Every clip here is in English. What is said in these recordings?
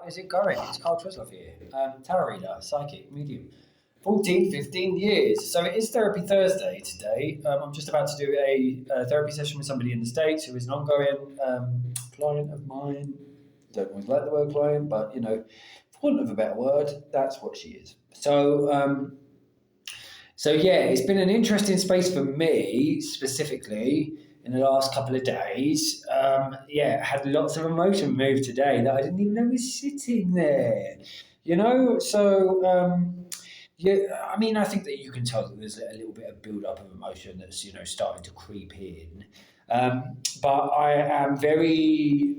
How's it going? It's Carl Tresloff here, tarot reader, psychic, medium. 14, 15 years. So it is Therapy Thursday today. I'm just about to do a therapy session with somebody in the States who is an ongoing client of mine. Don't always like the word client, but for want of a better word, that's what she is. So yeah, it's been an interesting space for me specifically in the last couple of days. Yeah, had lots of emotion move today that I didn't even know was sitting there. Yeah, I mean, I think that you can tell that there's a little bit of build up of emotion that's starting to creep in. But I am very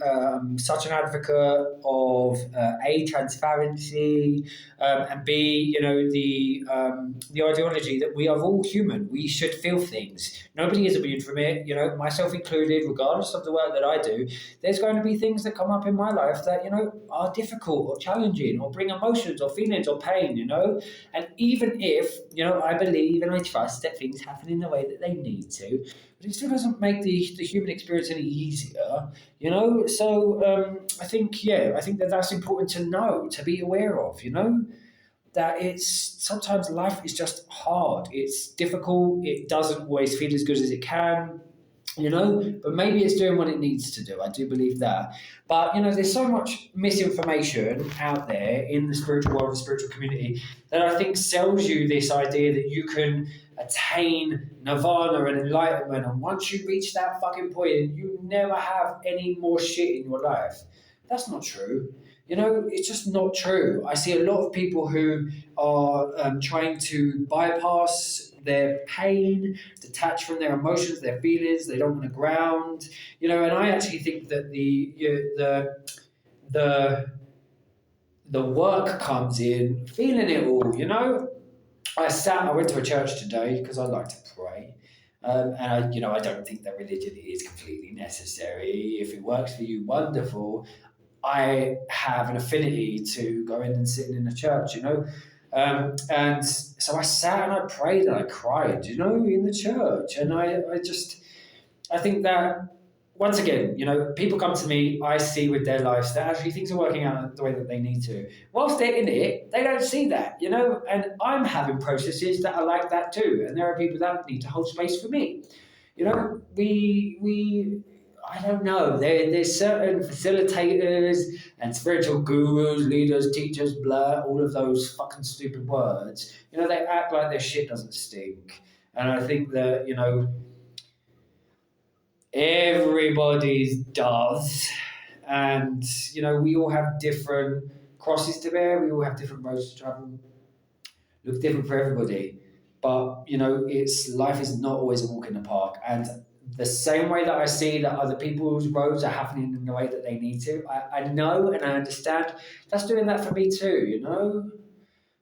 such an advocate of a transparency and b the ideology that we are all human. We should feel things. Nobody is immune from it. Myself included. Regardless of the work that I do, there's going to be things that come up in my life that are difficult or challenging or bring emotions or feelings or pain. And even if I believe and I trust that things happen in the way that they need to, but it still doesn't make the human experience any easier, I think that that's important to know, to be aware of, that it's sometimes life is just hard, it's difficult, it doesn't always feel as good as it can, but maybe it's doing what it needs to do. I do believe that. But there's so much misinformation out there in the spiritual world, the spiritual community, that I think sells you this idea that you can attain nirvana and enlightenment, and once you reach that fucking point, you never have any more shit in your life. That's not true. It's just not true. I see a lot of people who are trying to bypass their pain, detach from their emotions, their feelings. They don't want to ground. And I actually think that the the work comes in feeling it all. I went to a church today because I like to pray. And I don't think that religion is completely necessary. If it works for you, wonderful. I have an affinity to going and sitting in a church, and so I sat and I prayed and I cried, in the church. And I think that once again, people come to me, I see with their lives that actually things are working out the way that they need to. Whilst they're in it, they don't see that, and I'm having processes that are like that too. And there are people that need to hold space for me. We I don't know. There's certain facilitators and spiritual gurus, leaders, teachers, blah, all of those fucking stupid words. They act like their shit doesn't stink. And I think that, everybody's does. And, we all have different crosses to bear. We all have different roads to travel. Look different for everybody. But, it's life is not always a walk in the park. And the same way that I see that other people's roads are happening in the way that they need to, I know and I understand that's doing that for me too,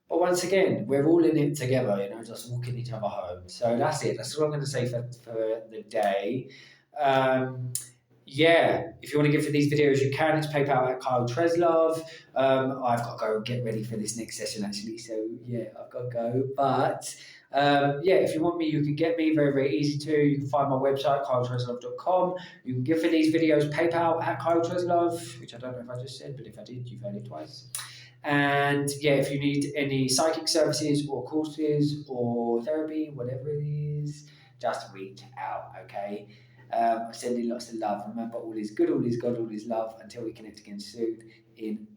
But once again, we're all in it together, just walking each other home. So that's it. That's all I'm going to say for the day. Um, yeah, if you want to give for these videos, you can. It's PayPal at Kyle Treslov. I've got to go get ready for this next session, actually. So, yeah, I've got to go. But, yeah, if you want me, you can get me very, very easy to. You can find my website, kyletreslov.com. You can give for these videos, PayPal at Kyle Treslov, which I don't know if I just said, but if I did, you've heard it twice. And, yeah, if you need any psychic services or courses or therapy, whatever it is, just reach out, okay? Sending lots of love. Remember, all is good, all is God, all is love. Until we connect again soon, in